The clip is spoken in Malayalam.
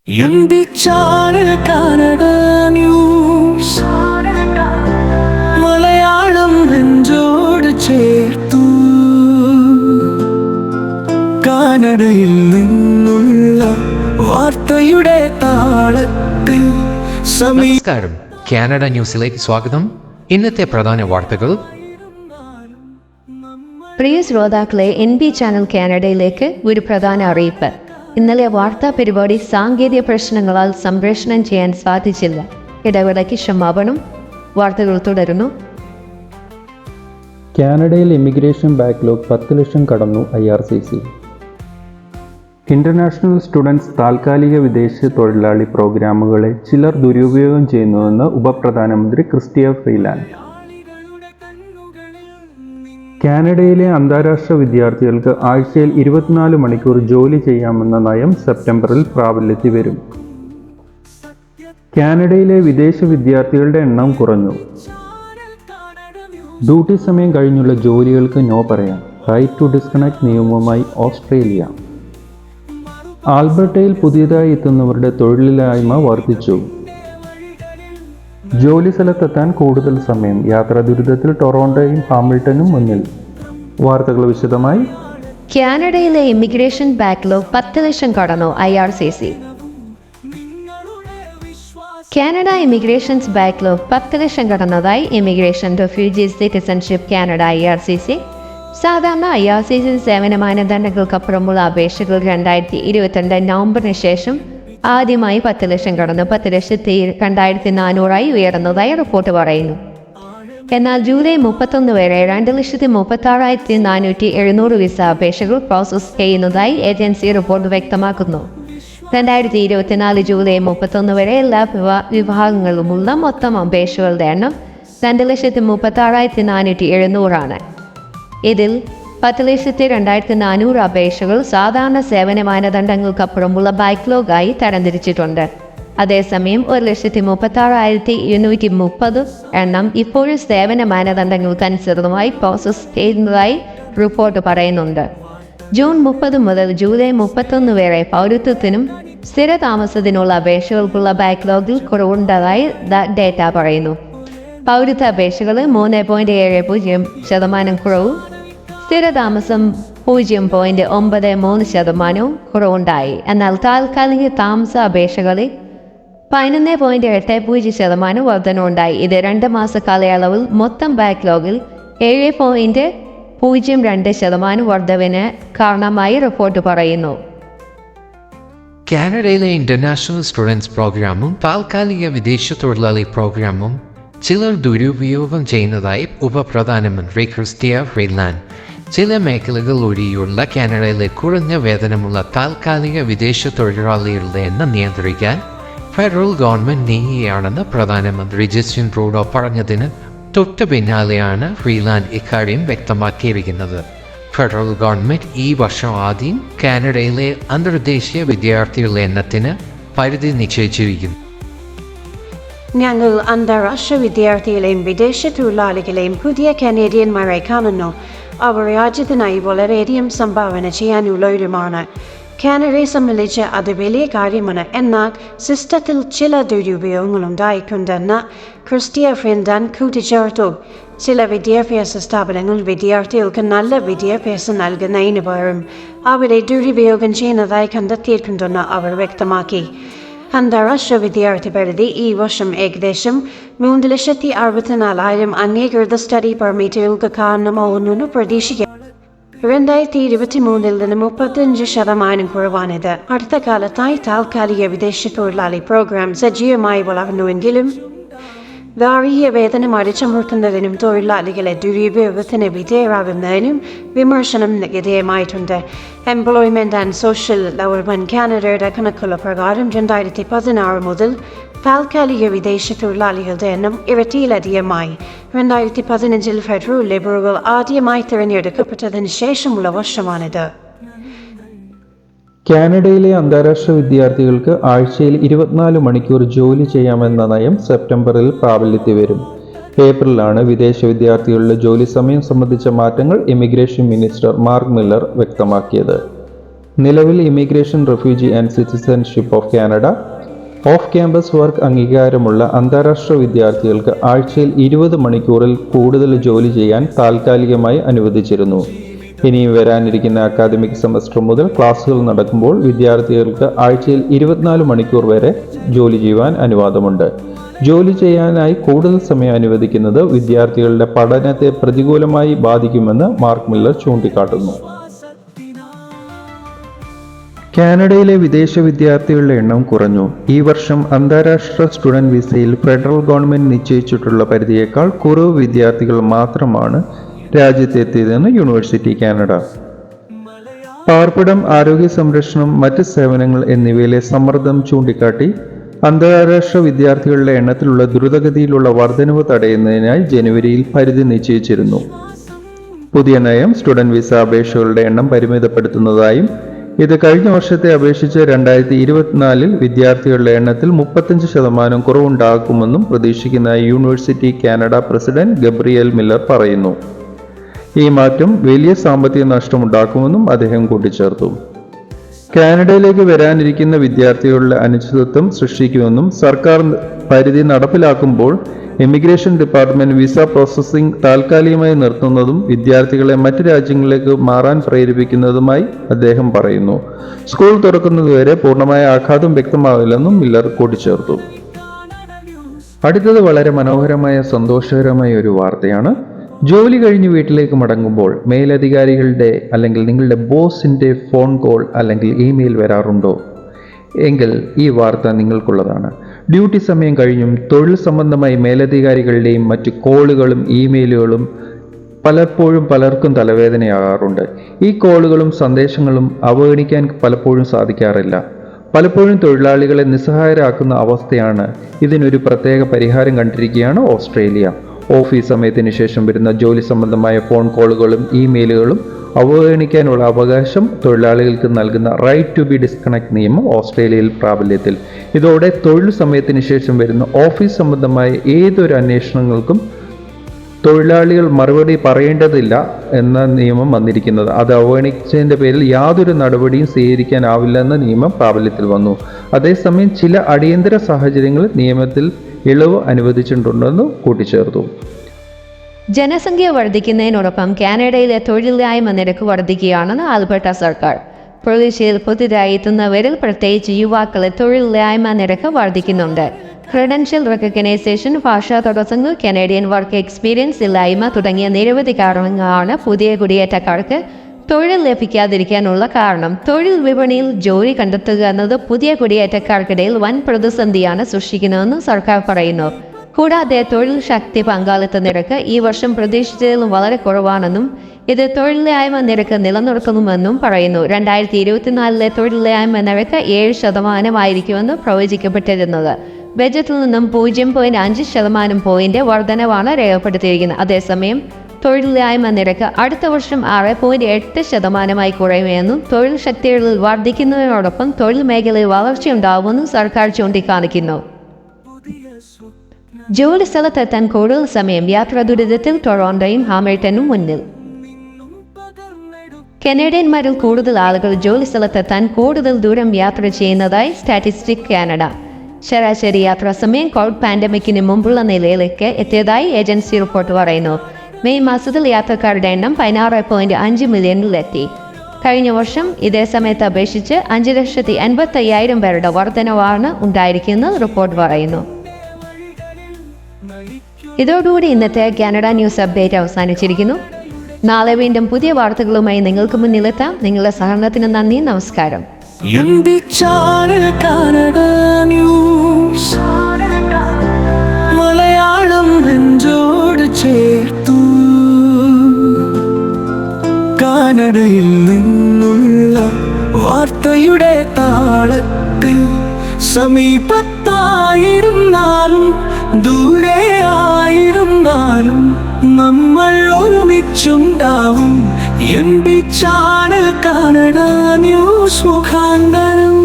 കാനഡ ന്യൂസ് മലയാളം നെഞ്ചോട് ചേർത്തു. കാനഡയിൽ നിന്നുള്ള വാർത്തയുടെ താളത്തിൽ നമസ്കാരം, കാനഡ ന്യൂസിലേക്ക് സ്വാഗതം. ഇന്നത്തെ പ്രധാന വാർത്തകൾ. പ്രിയ ശ്രോതാക്കളെ, NB ചാനൽ കാനഡയിലേക്ക് ഒരു പ്രധാന അറിയിപ്പ്. ഇന്നലെ വാർത്താ പരിപാടി സാങ്കേതിക പ്രശ്നങ്ങളാൽ സംപ്രേഷണം ചെയ്യാൻ സാധിച്ചില്ല. ഇടവേളയ്ക്ക് ക്ഷമാപണം. വാർത്തകൾ തുടരുന്നു. കാനഡയിൽ ഇമിഗ്രേഷൻ ബാക്ക്ലോഗ് 10 ലക്ഷം കടന്നു. IRCC. ഇന്റർനാഷണൽ സ്റ്റുഡൻസ് താൽക്കാലിക വിദേശ തൊഴിലാളി പ്രോഗ്രാമുകളെ ചിലർ ദുരുപയോഗം ചെയ്യുന്നുവെന്ന് ഉപപ്രധാനമന്ത്രി ക്രിസ്റ്റ്യ ഫ്രീലാൻഡ്. കാനഡയിലെ അന്താരാഷ്ട്ര വിദ്യാർത്ഥികൾക്ക് ആഴ്ചയിൽ 24 മണിക്കൂർ ജോലി ചെയ്യാമെന്ന നയം സെപ്റ്റംബറിൽ പ്രാബല്യത്തിൽ വരും. കാനഡയിലെ വിദേശ വിദ്യാർത്ഥികളുടെ എണ്ണം കുറഞ്ഞു. ഡ്യൂട്ടി സമയം കഴിഞ്ഞുള്ള ജോലികൾക്ക് നോ പറയാം. റൈറ്റ് ടു ഡിസ്കണക്ട് നിയമവുമായി ഓസ്ട്രേലിയ. ആൽബർട്ടയിൽ പുതിയതായി എത്തുന്നവരുടെ തൊഴിലില്ലായ്മ വർദ്ധിച്ചു. ജോലി സ്ഥലത്തെത്താൻ കൂടുതൽ സമയം. യാത്രാ ദുരിതത്തിൽ ടൊറോണ്ടോയും ഹാമിൽട്ടണും മുന്നിൽ. വാർത്തകൾ വിശദമായി. കാനഡയിലെ ഇമിഗ്രേഷൻ ബാക്ക്ലോഗ് 10 ലക്ഷം കടന്നു. IRCC. കാനഡ ഇമിഗ്രേഷൻസ് ബാക്ക്ലോഗ് 10 ലക്ഷം കടന്നതായി immigration refugees citizenship Canada IRCC. സാധാരണ IRCC സേവന മാനദണ്ഡങ്ങൾക്കപ്പുറമുള്ള അപേക്ഷകൾ 2022 നവംബറിന് ശേഷം ആദ്യമായി 10 ലക്ഷം കടന്നു. 10,02,400 ഉയർന്നതായി റിപ്പോർട്ട് പറയുന്നു. എന്നാൽ ജൂലൈ 31 വരെ 2,36,470 വിസ അപേക്ഷകൾ പ്രോസസ് ചെയ്യുന്നതായി ഏജൻസി റിപ്പോർട്ട് വ്യക്തമാക്കുന്നു. 2024 ജൂലൈ 31 വരെ എല്ലാ വിഭാഗങ്ങളുമുള്ള മൊത്തം അപേക്ഷകളുടെ എണ്ണം 2,36,470 ആണ്. ഇതിൽ 10,02,400 അപേക്ഷകൾ സാധാരണ സേവന മാനദണ്ഡങ്ങൾക്കപ്പുറമുള്ള ബാക്ക്ലോഗായി തരംതിരിച്ചിട്ടുണ്ട്. അതേസമയം 1,36,230 എണ്ണം ഇപ്പോഴും സേവന മാനദണ്ഡങ്ങൾക്കനുസൃതമായി പ്രോസസ് ചെയ്യുന്നതായി റിപ്പോർട്ട് പറയുന്നുണ്ട്. ജൂൺ 30 മുതൽ ജൂലൈ 31 വരെ പൗരത്വത്തിനും സ്ഥിരതാമസത്തിനുള്ള അപേക്ഷകൾക്കുള്ള ബാക്ക്ലോഗിൽ കുറവുണ്ടതായി ഡേറ്റ പറയുന്നു. പൗരത്വ അപേക്ഷകൾ 3.70% കുറവും സ്ഥിരതാമസം 0.93% കുറവുണ്ടായി. എന്നാൽ താൽക്കാലിക താമസ അപേക്ഷകളിൽ 11.80% വർധനവുണ്ടായി. ഇത് 2 മാസ കാലയളവിൽ മൊത്തം ബാക്ക്ലോഗിൽ 7.02% വർധനവിന് കാരണമായി റിപ്പോർട്ട് പറയുന്നു. കാനഡയിലെ ഇന്റർനാഷണൽ സ്റ്റുഡൻസ് പ്രോഗ്രാമും താൽക്കാലിക വിദേശ തൊഴിലാളി പ്രോഗ്രാമും ചിലർ ദുരുപയോഗം ചെയ്യുന്നതായി ഉപപ്രധാനമന്ത്രി ക്രിസ്റ്റ്യ ഫ്രീലാൻഡ്. ചില മേഖലകൾ ഒഴികെയുള്ള കാനഡയിലെ കുറഞ്ഞ വേതനമുള്ള താൽക്കാലിക വിദേശ തൊഴിലാളികളുടെ എണ്ണം നിയന്ത്രിക്കാൻ ഫെഡറൽ ഗവൺമെന്റ് നീങ്ങുകയാണെന്ന് പ്രധാനമന്ത്രി ജസ്റ്റിൻ ട്രൂഡോ പറഞ്ഞതിന് തൊട്ട് പിന്നാലെയാണ് ഫ്രീലാൻഡ് ഇക്കാര്യം വ്യക്തമാക്കിയിരിക്കുന്നത്. ഫെഡറൽ ഗവൺമെന്റ് ഈ വർഷം ആദ്യം കാനഡയിലെ അന്തർദേശീയ വിദ്യാർത്ഥികളുടെ എണ്ണത്തിന് പരിധി നിശ്ചയിച്ചിരിക്കുന്നു. ഞങ്ങൾ അന്താരാഷ്ട്ര വിദ്യാർത്ഥികളെയും വിദേശ തൊഴിലാളികളെയും പുതിയ കനേഡിയന്മാരെ കാണുന്നു. അവർ രാജ്യത്തിനായി വളരെയധികം സംഭാവന ചെയ്യാനുള്ളവരുമാണ്. കാനഡയെ സംബന്ധിച്ച് അത് വലിയ കാര്യമാണ്. എന്നാൽ സിസ്റ്റത്തിൽ ചില ദുരുപയോഗങ്ങളുണ്ടായിട്ടുണ്ടെന്ന് ക്രിസ്റ്റ്യ ഫ്രീലാൻഡ് കൂട്ടിച്ചേർത്തു. ചില വിദ്യാഭ്യാസ സ്ഥാപനങ്ങൾ വിദ്യാർത്ഥികൾക്ക് നല്ല വിദ്യാഭ്യാസം നൽകുന്നതിന് പകരം അവരെ ദുരുപയോഗം ചെയ്യുന്നതായി കണ്ടെത്തിയിട്ടുണ്ടെന്ന് അവർ വ്യക്തമാക്കി. അന്താരാഷ്ട്ര വിദ്യാർത്ഥി പരിധി ഈ വർഷം ഏകദേശം 3,64,000 അംഗീകൃത സ്റ്റഡി പെർമിറ്റുകൾക്ക് കാരണമാവുമെന്ന് പ്രതീക്ഷിക്കാം. 2023 നിന്ന് 35% കുറവാണിത്. അടുത്ത കാലത്തായി താൽക്കാലിക വിദേശ തൊഴിലാളി പ്രോഗ്രാം സജീവമായി വളർന്നുവെങ്കിലും വാർഷിക വേതനം അടിച്ചമർത്തുന്നതിനും തൊഴിലാളികളെ ദുരുപയോഗത്തിന് വിധേയരാകുന്നതിനും വിമർശനം വിധേയമായിട്ടുണ്ട്. എംപ്ലോയ്മെന്റ് ആൻഡ് സോഷ്യൽ ഡെവലപ്മെന്റ് കാനഡയുടെ കണക്കുള്ള പ്രകാരം 2016 മുതൽ താൽക്കാലിക വിദേശ തൊഴിലാളികളുടെ എണ്ണം ഇരട്ടിയിലധികമായി. 2015 ഫെഡറൽ ലിബറലുകൾ ആദ്യമായി തിരഞ്ഞെടുക്കപ്പെട്ടതിന് ശേഷമുള്ള വർഷമാണിത്. കാനഡയിലെ അന്താരാഷ്ട്ര വിദ്യാർത്ഥികൾക്ക് ആഴ്ചയിൽ 24 മണിക്കൂർ ജോലി ചെയ്യാമെന്ന നയം സെപ്റ്റംബറിൽ പ്രാബല്യത്തിൽ വരും. ഏപ്രിലാണ് വിദേശ വിദ്യാർത്ഥികളുടെ ജോലി സമയം സംബന്ധിച്ച മാറ്റങ്ങൾ ഇമിഗ്രേഷൻ മിനിസ്റ്റർ മാർക്ക് മില്ലർ വ്യക്തമാക്കിയത്. നിലവിൽ immigration, refugee and citizenship of Canada off campus work അംഗീകാരമുള്ള അന്താരാഷ്ട്ര വിദ്യാർത്ഥികൾക്ക് ആഴ്ചയിൽ 20 മണിക്കൂറിൽ കൂടുതൽ ജോലി ചെയ്യാൻ താൽക്കാലികമായി അനുവദിച്ചിരുന്നു. ഇനിയും വരാനിരിക്കുന്ന അക്കാദമിക് സെമസ്റ്റർ മുതൽ ക്ലാസുകൾ നടക്കുമ്പോൾ വിദ്യാർത്ഥികൾക്ക് ആഴ്ചയിൽ 24 മണിക്കൂർ വരെ ജോലി ചെയ്യുവാൻ അനുവാദമുണ്ട്. ജോലി ചെയ്യാനായി കൂടുതൽ സമയം അനുവദിക്കുന്നത് വിദ്യാർത്ഥികളുടെ പഠനത്തെ പ്രതികൂലമായി ബാധിക്കുമെന്ന് മാർക്ക് മില്ലർ ചൂണ്ടിക്കാട്ടുന്നു. കാനഡയിലെ വിദേശ വിദ്യാർത്ഥികളുടെ എണ്ണം കുറഞ്ഞു. ഈ വർഷം അന്താരാഷ്ട്ര സ്റ്റുഡന്റ് വിസയിൽ ഫെഡറൽ ഗവൺമെന്റ് നിശ്ചയിച്ചിട്ടുള്ള പരിധിയേക്കാൾ കുറവ് വിദ്യാർത്ഥികൾ മാത്രമാണ് രാജ്യത്തെത്തിയതെന്ന് യൂണിവേഴ്സിറ്റി കാനഡ. പാർപ്പിടം, ആരോഗ്യ സംരക്ഷണം, മറ്റ് സേവനങ്ങൾ എന്നിവയിലെ സമ്മർദ്ദം ചൂണ്ടിക്കാട്ടി അന്താരാഷ്ട്ര വിദ്യാർത്ഥികളുടെ എണ്ണത്തിലുള്ള ദ്രുതഗതിയിലുള്ള വർധനവ് തടയുന്നതിനായി ജനുവരിയിൽ പരിധി നിശ്ചയിച്ചിരുന്നു. പുതിയ നയം സ്റ്റുഡന്റ് വിസ അപേക്ഷകളുടെ എണ്ണം പരിമിതപ്പെടുത്തുന്നതായും ഇത് കഴിഞ്ഞ വർഷത്തെ അപേക്ഷിച്ച് 2024 വിദ്യാർത്ഥികളുടെ എണ്ണത്തിൽ 35% കുറവുണ്ടാക്കുമെന്നും പ്രതീക്ഷിക്കുന്നതായി university Canada president Gabriel Miller പറയുന്നു. ഈ മാറ്റം വലിയ സാമ്പത്തിക നഷ്ടമുണ്ടാക്കുമെന്നും അദ്ദേഹം കൂട്ടിച്ചേർത്തു. കാനഡയിലേക്ക് വരാനിരിക്കുന്ന വിദ്യാർത്ഥികളുടെ അനിശ്ചിതത്വം സൃഷ്ടിക്കുമെന്നും സർക്കാർ പരിധി നടപ്പിലാക്കുമ്പോൾ ഇമിഗ്രേഷൻ ഡിപ്പാർട്ട്മെന്റ് വിസ പ്രോസസ്സിംഗ് താൽക്കാലികമായി നിർത്തുന്നതും വിദ്യാർത്ഥികളെ മറ്റ് രാജ്യങ്ങളിലേക്ക് മാറാൻ പ്രേരിപ്പിക്കുന്നതുമായി അദ്ദേഹം പറയുന്നു. സ്കൂൾ തുറക്കുന്നതുവരെ പൂർണ്ണമായ ആഘാതം വ്യക്തമാവില്ലെന്നും മില്ലർ കൂട്ടിച്ചേർത്തു. അടുത്തത് വളരെ മനോഹരമായ സന്തോഷകരമായ ഒരു വാർത്തയാണ്. ജോലി കഴിഞ്ഞ് വീട്ടിലേക്ക് മടങ്ങുമ്പോൾ മേലധികാരികളുടെ അല്ലെങ്കിൽ നിങ്ങളുടെ ബോസിന്റെ ഫോൺ കോൾ അല്ലെങ്കിൽ ഇമെയിൽ വരാറുണ്ടോ എങ്കിൽ ഈ വാർത്ത നിങ്ങൾക്കുള്ളതാണ്. ഡ്യൂട്ടി സമയം കഴിഞ്ഞും തൊഴിൽ സംബന്ധമായി മേലധികാരികളുടെയും മറ്റ് കോളുകളും ഇമെയിലുകളും പലപ്പോഴും പലർക്കും തലവേദനയാകാറുണ്ട്. ഈ കോളുകളും സന്ദേശങ്ങളും അവഗണിക്കാൻ പലപ്പോഴും സാധിക്കാറില്ല. പലപ്പോഴും തൊഴിലാളികളെ നിസ്സഹായരാക്കുന്ന അവസ്ഥയാണ്. ഇതിനൊരു പ്രത്യേക പരിഹാരം കണ്ടിരിക്കുകയാണ് ഓസ്ട്രേലിയ. ഓഫീസ് സമയത്തിന് ശേഷം വരുന്ന ജോലി സംബന്ധമായ ഫോൺ കോളുകളും ഇമെയിലുകളും അവഗണിക്കാനുള്ള അവകാശം തൊഴിലാളികൾക്ക് നൽകുന്ന റൈറ്റ് ടു ബി ഡിസ്കണക്ട് നിയമം ഓസ്ട്രേലിയയിൽ പ്രാബല്യത്തിൽ. ഇതോടെ തൊഴിൽ സമയത്തിന് ശേഷം വരുന്ന ഓഫീസ് സംബന്ധമായ ഏതൊരു അന്വേഷണങ്ങൾക്കും തൊഴിലാളികൾ മറുപടി പറയേണ്ടതില്ല എന്ന നിയമം വന്നിരിക്കുന്നത്. അത് അവഗണിച്ചതിൻ്റെ പേരിൽ യാതൊരു നടപടിയും സ്വീകരിക്കാനാവില്ലെന്ന നിയമം പ്രാബല്യത്തിൽ വന്നു. അതേസമയം ചില അടിയന്തര സാഹചര്യങ്ങളിൽ നിയമത്തിൽ ഇളവ് അനുവദിച്ചിട്ടുണ്ടെന്ന് കൂട്ടിച്ചേർത്തു. ജനസംഖ്യ വർദ്ധിക്കുന്നതിനോടൊപ്പം കാനഡയിലെ തൊഴിലില്ലായ്മ നിരക്ക് വർദ്ധിക്കുകയാണെന്ന് ആൽബർട്ട സർക്കാർ. പ്രവിശ്യയിൽ പുതുതായി എത്തുന്നവരിൽ പ്രത്യേകിച്ച് യുവാക്കളെ തൊഴിലില്ലായ്മ നിരക്ക് വർദ്ധിക്കുന്നുണ്ട്. ക്രെഡൻഷ്യൽ റെക്കഗ്നൈസേഷൻ, ഭാഷാ തടസ്സങ്ങൾ, കനേഡിയൻ വർക്ക് എക്സ്പീരിയൻസ് ഇല്ലായ്മ തുടങ്ങിയ നിരവധി കാരണങ്ങളാണ് പുതിയ കുടിയേറ്റക്കാർക്ക് തൊഴിൽ ലഭിക്കാതിരിക്കാനുള്ള കാരണം. തൊഴിൽ വിപണിയിൽ ജോലി കണ്ടെത്തുക എന്നത് പുതിയ കുടിയേറ്റക്കാർക്കിടയിൽ വൻ പ്രതിസന്ധിയാണ് സൃഷ്ടിക്കുന്നതെന്ന് സർക്കാർ പറയുന്നു. കൂടാതെ തൊഴിൽ ശക്തി പങ്കാളിത്ത നിരക്ക് ഈ വർഷം പ്രതീക്ഷിച്ചതിലും വളരെ കുറവാണെന്നും ഇത് തൊഴിലില്ലായ്മ നിരക്ക് നിലനിർത്തുന്നുവെന്നും പറയുന്നു. 2024 തൊഴിലില്ലായ്മ നിരക്ക് 7% പ്രവചിക്കപ്പെട്ടിരുന്നത്. ബജറ്റിൽ നിന്നും 0.5% പോയിന്റ് വർധനവാണ് രേഖപ്പെടുത്തിയിരിക്കുന്നത്. അതേസമയം തൊഴിലില്ലായ്മ നിരക്ക് അടുത്ത വർഷം 6.8% കുറയുമെന്നും തൊഴിൽ ശക്തികളിൽ വർദ്ധിക്കുന്നതിനോടൊപ്പം തൊഴിൽ മേഖലയിൽ വളർച്ചയുണ്ടാവുമെന്നും സർക്കാർ ചൂണ്ടിക്കാണിക്കുന്നു. ജോലി സ്ഥലത്തെത്താൻ കൂടുതൽ സമയം യാത്രാ ദുരിതത്തിൽ ടൊറോണ്ടോയും ഹാമിൽട്ടണും മുന്നിൽ. കനേഡിയന്മാരിൽ കൂടുതൽ ആളുകൾ ജോലി സ്ഥലത്തെത്താൻ കൂടുതൽ ദൂരം യാത്ര ചെയ്യുന്നതായി സ്റ്റാറ്റിസ്റ്റിക്സ് കാനഡ. ശരാശരി യാത്രാ സമയം കോവിഡ് പാൻഡമിക്കിന് മുമ്പുള്ള നിലയിലേക്ക് എത്തിയതായി ഏജൻസി റിപ്പോർട്ട് പറയുന്നു. മെയ് മാസത്തിൽ യാത്രക്കാരുടെ എണ്ണം 16.5 മില്യണിലെത്തി. കഴിഞ്ഞ വർഷം ഇതേ സമയത്ത് അപേക്ഷിച്ച് 5,85,000 പേരുടെ വർധനവാണ് ഉണ്ടായിരിക്കുന്നത് റിപ്പോർട്ട് പറയുന്നു. ഇതോടുകൂടി ഇന്നത്തെ കാനഡ ന്യൂസ് അപ്ഡേറ്റ് അവസാനിച്ചിരിക്കുന്നു. നാളെ വീണ്ടും പുതിയ വാർത്തകളുമായി നിങ്ങൾക്ക് മുന്നിലെത്താം. നിങ്ങളുടെ സഹകരണത്തിന് നന്ദി. നമസ്കാരം. മലയാളം നെഞ്ചോട് ചേർത്തു കാനഡയിൽ നിന്നുള്ള വാർത്തയുടെ താളത്തിൽ സമീപത്തായിരുന്നാലും ദൂരെ ആയിരുന്നാലും നമ്മൾ ഒരുമിച്ചുണ്ടാവും. N B channel Canada news മുഖാന്തരം.